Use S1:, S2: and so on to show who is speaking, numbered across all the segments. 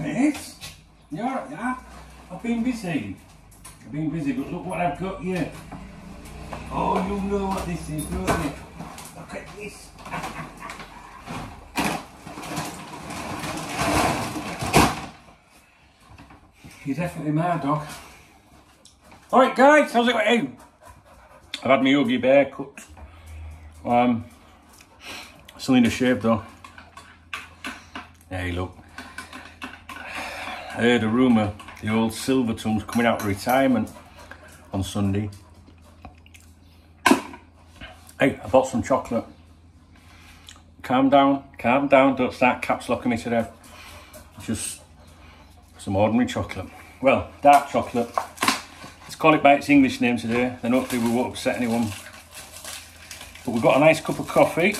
S1: mate. You alright, yeah? I've been busy. But look what I've got here. Oh, you know what this is, don't you? Look at this. You're definitely mad, dog. Alright, guys, how's it going? I've had my Yogi Bear cut. Still need a shave, though. Hey, look. I heard a rumour the old Silvertongue's coming out of retirement on Sunday. Hey, I bought some chocolate. Calm down, don't start caps locking me to death. Just some ordinary chocolate. Well, dark chocolate. Let's call it by its English name today, then hopefully we won't upset anyone. But we've got a nice cup of coffee.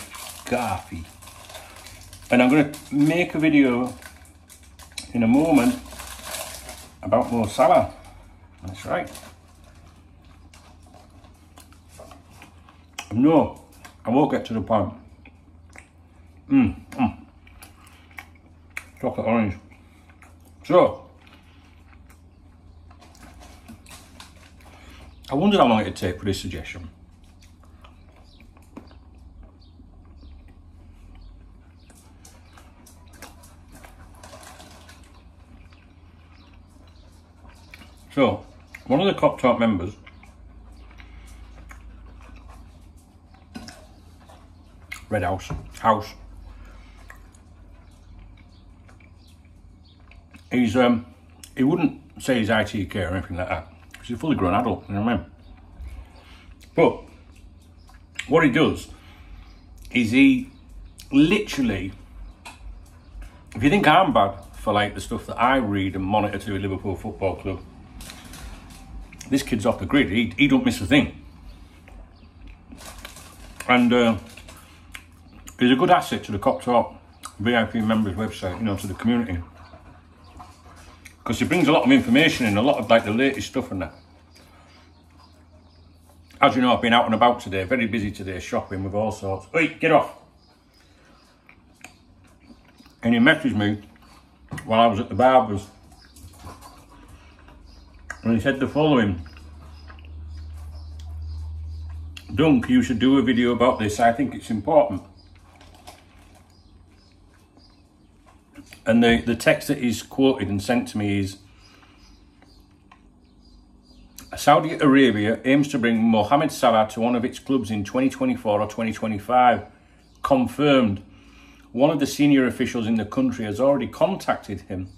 S1: And I'm going to make a video in a moment about Mo Salah. That's right. No, I won't get to the point. Chocolate orange. So, I wondered how long it'd take for this suggestion. So, one of the Cop Talk members Red House. He's he wouldn't say he's ITK or anything like that, because he's a fully grown adult, you know what I mean? But what he does is he literally, if you think I'm bad for like the stuff that I read and monitor to a Liverpool Football Club, this kid's off the grid. He don't miss a thing. And he's a good asset to the Cop Talk VIP members website, you know, to the community. Because he brings a lot of information in, a lot of like the latest stuff and that. As you know, I've been out and about today, very busy today, shopping with all sorts. Wait, get off. And he messaged me while I was at the barber's. And he said the following: Dunk, you should do a video about this. I think it's important. And the text that he's quoted and sent to me is: Saudi Arabia aims to bring Mohamed Salah to one of its clubs in 2024 or 2025. Confirmed. One of the senior officials in the country has already contacted him.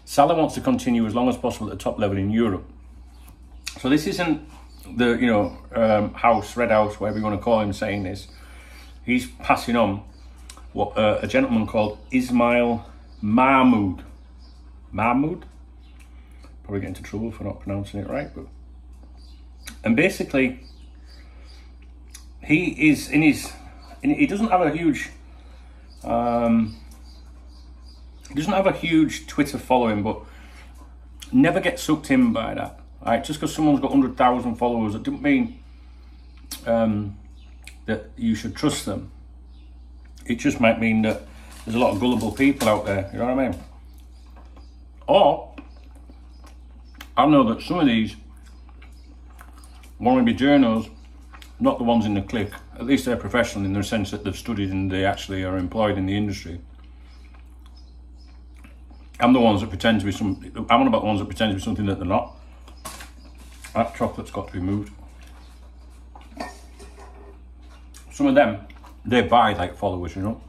S1: Salah wants to continue as long as possible at the top level in Europe. So this isn't the, you know, House, Red House, whatever you want to call him, saying this. He's passing on what a gentleman called Ismail Mahmoud. Mahmoud? Probably get into trouble for not pronouncing it right, but... And basically, he is in his... He doesn't have a huge... he doesn't have a huge Twitter following, but never get sucked in by that. Right? Just because someone's got 100,000 followers, it doesn't mean that you should trust them. It just might mean that there's a lot of gullible people out there, you know what I mean? Or, I know that some of these wannabe journos, not the ones in the clique, at least they're professional in the sense that they've studied and they actually are employed in the industry. I'm the ones that pretend to be I'm on about the ones that pretend to be something that they're not. That chocolate's got to be moved. Some of them, they buy like followers, you know.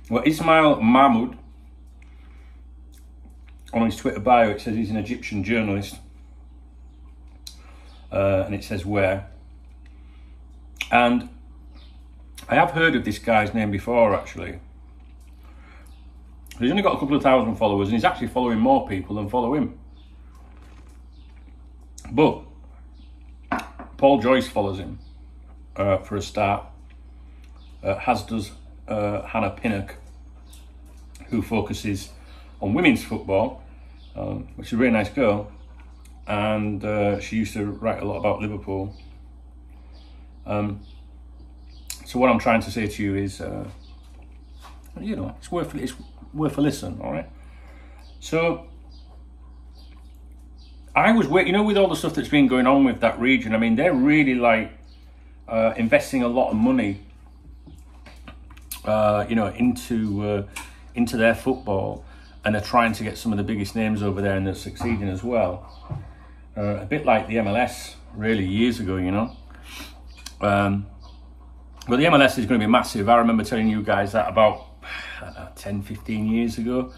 S1: Well, Ismail Mahmoud, on his Twitter bio, it says he's an Egyptian journalist. And it says where. And I have heard of this guy's name before, actually. He's only got a couple of thousand followers, and he's actually following more people than follow him. But Paul Joyce follows him for a start, as does Hannah Pinnock, who focuses on women's football, which is a really nice girl, and she used to write a lot about Liverpool. So what I'm trying to say to you is you know, it's worth a listen, all right? So I was waiting, you know, with all the stuff that's been going on with that region. I mean, they're really like investing a lot of money, you know, into their football, and they're trying to get some of the biggest names over there, and they're succeeding as well. A bit like the MLS, really, years ago, you know. But the MLS is going to be massive. I remember telling you guys that about 10, 15 years ago.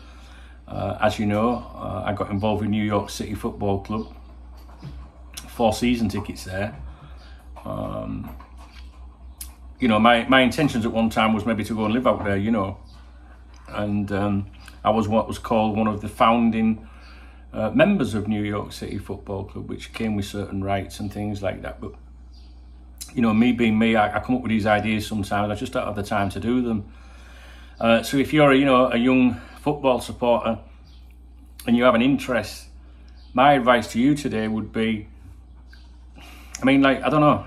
S1: As you know, I got involved with New York City Football Club. 4 season tickets there. You know, my intentions at one time was maybe to go and live out there, you know. And I was what was called one of the founding members of New York City Football Club, which came with certain rights and things like that. But you know, me being me, I come up with these ideas sometimes. I just don't have the time to do them. So if you're, you know, a young football supporter and you have an interest, my advice to you today would be, I mean, like, I don't know,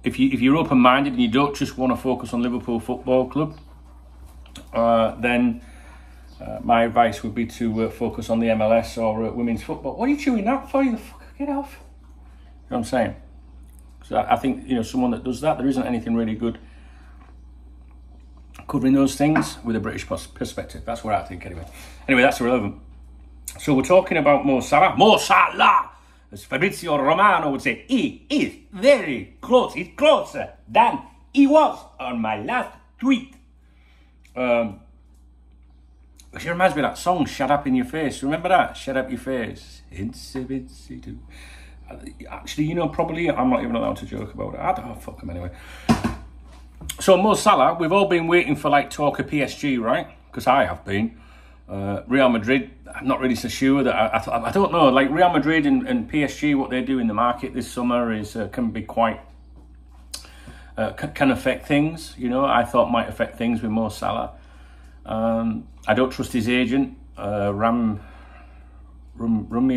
S1: if you're open-minded and you don't just want to focus on Liverpool Football Club, then my advice would be to focus on the MLS or women's football. What are you chewing that for? You the fuck, get off. You know what I'm saying? So I think, you know, someone that does that, there isn't anything really good covering those things with a British perspective. That's what I think, anyway. Anyway, that's irrelevant. So we're talking about Mo Salah. Mo Salah, as Fabrizio Romano would say, he is very close. He's closer than he was on my last tweet. Which reminds me of that song, Shut Up in Your Face. Remember that? Shut Up Your Face. Actually, you know, probably I'm not even allowed to joke about it. I don't know, fuck them anyway. So Mo Salah, we've all been waiting for like talk of PSG, right? Because I have been. Real Madrid, I'm not really so sure that I don't know. Like Real Madrid and PSG, what they do in the market this summer is can be quite can affect things. You know, I thought might affect things with Mo Salah. I don't trust his agent, Rami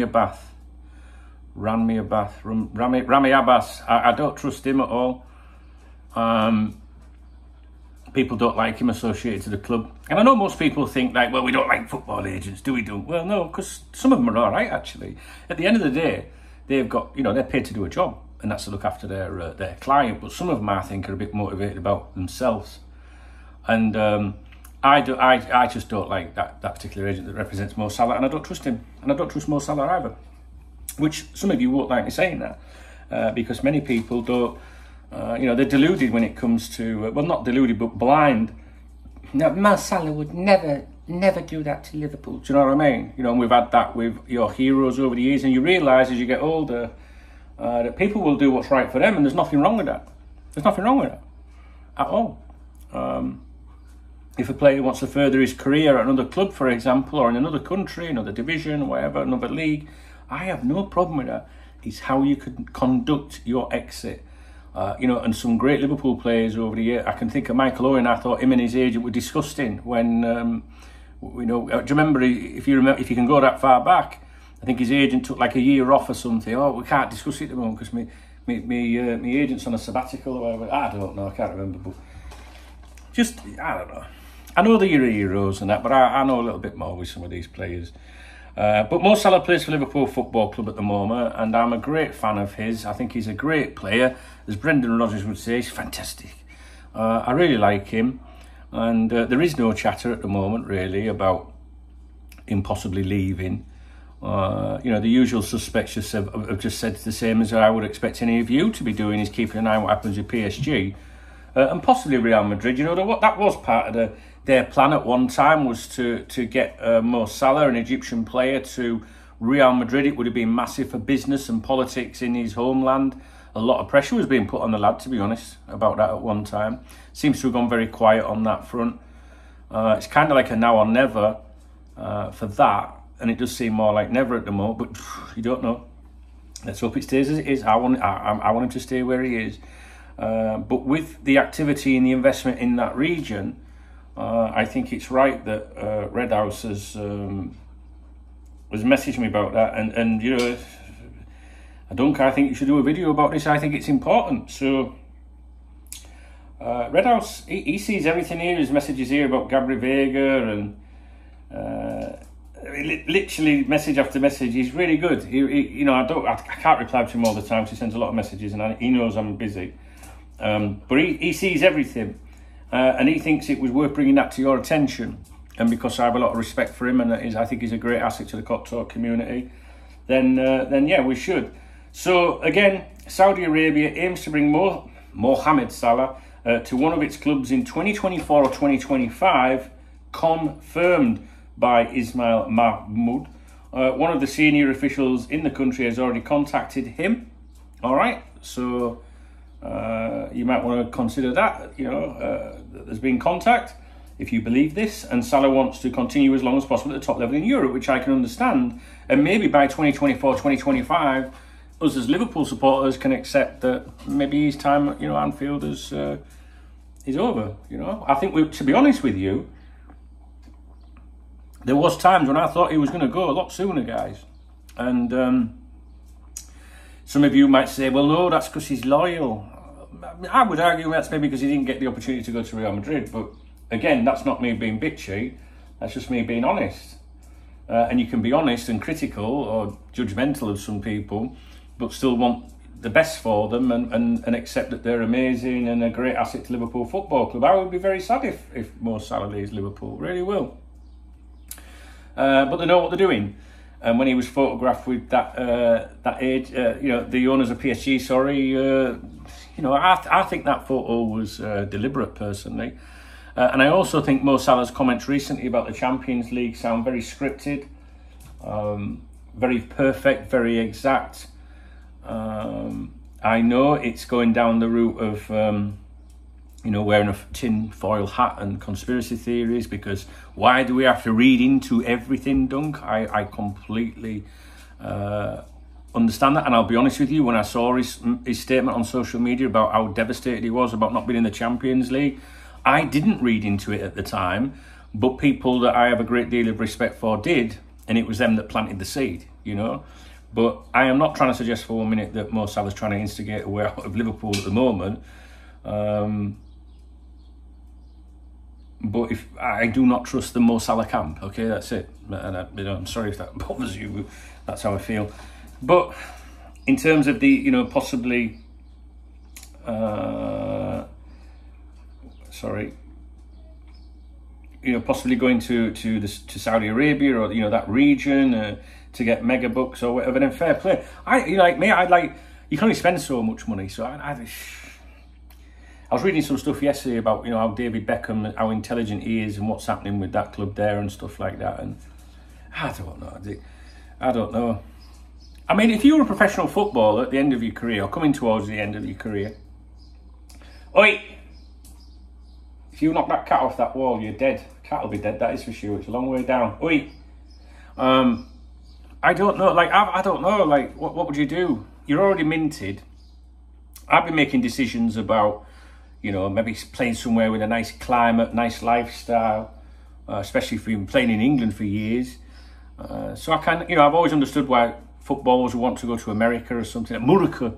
S1: Abbas. I don't trust him at all. People don't like him associated to the club. And I know most people think like, well, we don't like football agents, do we? Well, no, because some of them are all right, actually. At the end of the day, they've got, you know, they're paid to do a job, and that's to look after their client. But some of them, I think, are a bit motivated about themselves. And I just don't like that particular agent that represents Mo Salah, and I don't trust him. And I don't trust Mo Salah either. Which some of you won't like me saying that, because many people don't, you know, they're deluded when it comes to, well, not deluded, but blind. No, Mo Salah would never do that to Liverpool. Do you know what I mean? You know, and we've had that with your heroes over the years, and you realise as you get older that people will do what's right for them, and there's nothing wrong with that. There's nothing wrong with that at all. If a player wants to further his career at another club, for example, or in another country, another division, whatever, another league, I have no problem with that. It's how you can conduct your exit. You know, and some great Liverpool players over the year. I can think of Michael Owen. I thought him and his agent were disgusting. When you know, do you remember? If you can go that far back, I think his agent took like a year off or something. Oh, we can't discuss it at the moment because my agent's on a sabbatical or whatever. I don't know. I can't remember. But just I don't know. I know they're your heroes and that, but I know a little bit more with some of these players. But Mo Salah plays for Liverpool Football Club at the moment, and I'm a great fan of his. I think he's a great player. As Brendan Rodgers would say, he's fantastic. I really like him, and there is no chatter at the moment, really, about him possibly leaving. You know, the usual suspects have just said the same as I would expect any of you to be doing, is keeping an eye on what happens with PSG. And possibly Real Madrid. You know, that was part of their plan at one time, was to get Mo Salah, an Egyptian player, to Real Madrid. It would have been massive for business and politics in his homeland. A lot of pressure was being put on the lad, to be honest, about that at one time. Seems to have gone very quiet on that front. It's kind of like a now or never for that, and it does seem more like never at the moment, but you don't know. Let's hope it stays as it is. I want him to stay where he is. But with the activity and the investment in that region, I think it's right that Red House has messaged me about that, and you know, I think you should do a video about this. I think it's important. So Red House, he sees everything here. His messages here about Gabri Vega and literally message after message. He's really good. You know, I can't reply to him all the time. So he sends a lot of messages, and he knows I'm busy. But he sees everything, and he thinks it was worth bringing that to your attention. And because I have a lot of respect for him, and I think he's a great asset to the Cock Talk community, then yeah, we should. So again, Saudi Arabia aims to bring Mohamed Salah to one of its clubs in 2024 or 2025, confirmed by Ismail Mahmoud. One of the senior officials in the country has already contacted him. All right, so you might want to consider that. You know, there's been contact, if you believe this, and Salah wants to continue as long as possible at the top level in Europe, which I can understand. And maybe by 2024, 2025, us as Liverpool supporters can accept that maybe his time, you know, Anfield is over. You know, I think to be honest with you, there was times when I thought he was going to go a lot sooner, guys. And some of you might say, well, no, that's because he's loyal. I would argue that's maybe because he didn't get the opportunity to go to Real Madrid. But again, that's not me being bitchy. That's just me being honest. And you can be honest and critical or judgmental of some people, but still want the best for them and accept that they're amazing and a great asset to Liverpool Football Club. I would be very sad if Mo Salah leaves Liverpool. Really will. But they know what they're doing. And when he was photographed with that age, you know, the owners of PSG, sorry, you know, I think that photo was deliberate, personally. And I also think Mo Salah's comments recently about the Champions League sound very scripted, very perfect, very exact. I know it's going down the route of, you know, wearing a tin foil hat and conspiracy theories, because why do we have to read into everything, Dunk? I completely understand that. And I'll be honest with you, when I saw his statement on social media about how devastated he was about not being in the Champions League, I didn't read into it at the time, but people that I have a great deal of respect for did, and it was them that planted the seed, you know. But I am not trying to suggest for 1 minute that Mo Salah's trying to instigate a way out of Liverpool at the moment. But if I do not trust the Mo Salah camp, okay, that's it. And you know, I'm sorry if that bothers you, but that's how I feel. But in terms of the, you know, possibly, you know, possibly going to Saudi Arabia or, you know, that region to get mega bucks or whatever, then fair play. You know, like me, I'd like, you can only spend so much money, so I was reading some stuff yesterday about, you know, how David Beckham, how intelligent he is and what's happening with that club there and stuff like that. And I don't know. I mean, if you were a professional footballer at the end of your career or coming towards the end of your career, oi, if you knock that cat off that wall, you're dead. Cat will be dead, that is for sure. It's a long way down. Oi. I don't know. Like, I don't know. Like, what would you do? You're already minted. I've been making decisions about, you know, maybe playing somewhere with a nice climate, nice lifestyle, especially if you've been playing in England for years. So I kind of, you know, I've always understood why footballers want to go to America or something. America,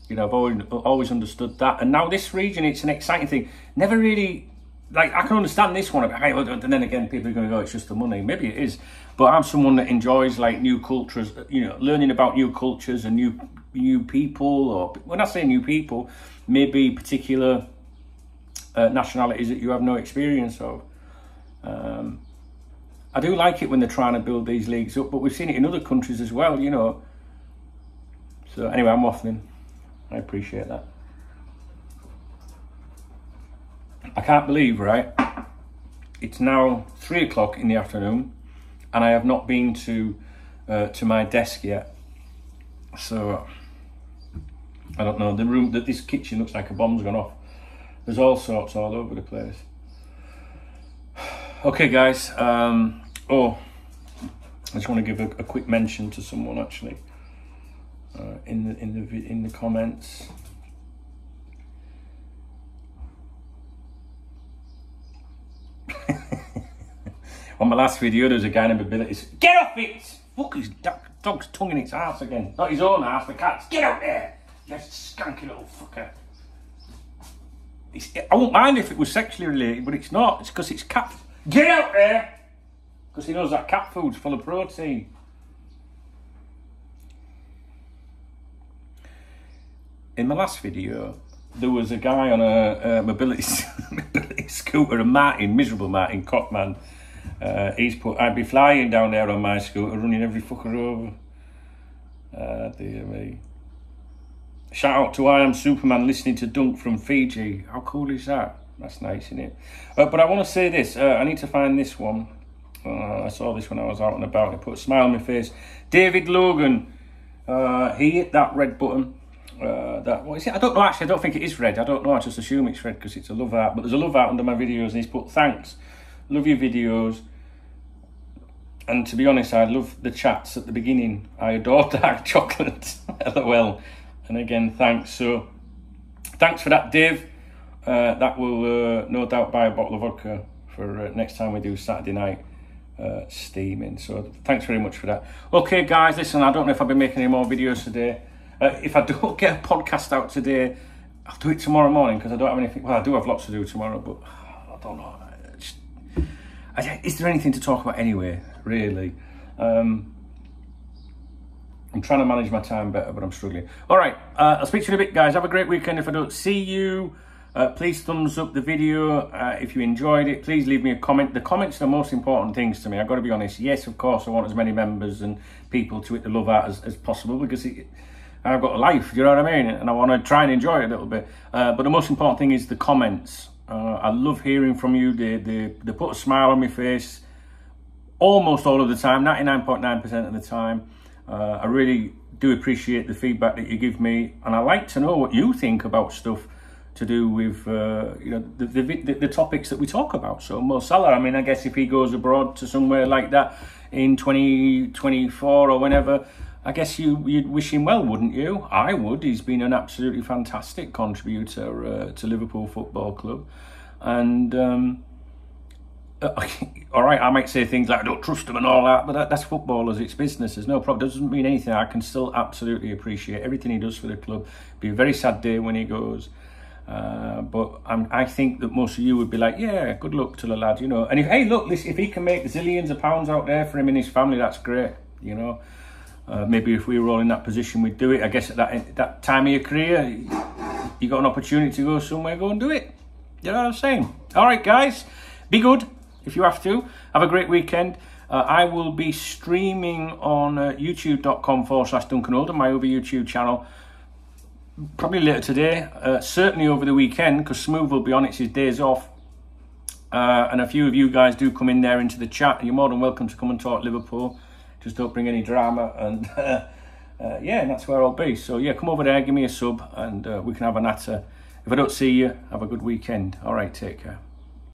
S1: you know, I've always understood that. And now this region, it's an exciting thing. Never really, like, I can understand this one, and then again, people are going to go, it's just the money. Maybe it is. But I'm someone that enjoys, like, new cultures, you know, learning about new cultures and new people. Or when I say new people, maybe particular nationalities that you have no experience of. I do like it when they're trying to build these leagues up, but we've seen it in other countries as well, you know. So anyway, I'm waffling. I appreciate that. I can't believe, right? It's now 3 o'clock in the afternoon, and I have not been to my desk yet. So I don't know. The room, this kitchen looks like a bomb's gone off. There's all sorts all over the place. Okay, guys. I just want to give a quick mention to someone actually in the comments. On my last video, there was a guy named Abilities. Get off it! Fuck, his dog's tongue in its ass again. Not his own ass, the cat's. Get out there! You skanky little fucker. I wouldn't mind if it was sexually related, but it's not. It's because it's cat. Get out there! Because he knows that cat food's full of protein. In my last video, there was a guy on a mobility scooter, a Martin, miserable Martin, Cockman. He's put, I'd be flying down there on my scooter, running every fucker over. Dear me. Shout out to I Am Superman listening to Dunk from Fiji. How cool is that? That's nice, isn't it? But I want to say this. I need to find this one. I saw this when I was out and about. I put a smile on my face. David Logan. He hit that red button. What is it? I don't know, actually. I don't think it is red. I don't know. I just assume it's red because it's a love heart. But there's a love heart under my videos, and he's put thanks. Love your videos. And to be honest, I love the chats at the beginning. I adore dark chocolate. LOL. And again, thanks. So, thanks for that, Dave. That will no doubt buy a bottle of vodka for next time we do Saturday night steaming. So, thanks very much for that. Okay, guys, listen, I don't know if I'll be making any more videos today. If I don't get a podcast out today, I'll do it tomorrow morning because I don't have anything. Well, I do have lots to do tomorrow, but I don't know. Is there anything to talk about anyway, really? I'm trying to manage my time better, but I'm struggling. All right, I'll speak to you in a bit, guys. Have a great weekend. If I don't see you, please thumbs up the video. If you enjoyed it, please leave me a comment. The comments are the most important things to me. I've got to be honest. Yes, of course, I want as many members and people to hit the love out as possible because I've got a life, you know what I mean? And I want to try and enjoy it a little bit. But the most important thing is the comments. I love hearing from you. They put a smile on my face almost all of the time, 99.9% of the time. I really do appreciate the feedback that you give me, and I like to know what you think about stuff to do with you know, the topics that we talk about. So Mo Salah, I mean, I guess if he goes abroad to somewhere like that in 2024 or whenever, I guess you'd wish him well, wouldn't you? I would. He's been an absolutely fantastic contributor to Liverpool Football Club, and all right, I might say things like I don't trust him and all that, but that's footballers, it's business, there's no problem. Doesn't mean anything. I can still absolutely appreciate everything he does for the club. Be a very sad day when he goes, but I think that most of you would be like, yeah, good luck to the lad, you know. And hey, look, listen, if he can make zillions of pounds out there for him and his family, that's great, you know. Maybe if we were all in that position, we'd do it. I guess at that time of your career, you got an opportunity to go somewhere, go and do it. You know what I'm saying? All right, guys, be good. If you have to, have a great weekend. I will be streaming on youtube.com/Duncan Oldham, my other YouTube channel, probably later today, certainly over the weekend, because Smooth will be on, it's his days off. And a few of you guys do come in there into the chat, and you're more than welcome to come and talk Liverpool. Just don't bring any drama, and yeah, that's where I'll be. So yeah, come over there, give me a sub, and we can have a natter. If I don't see you, have a good weekend. All right, take care.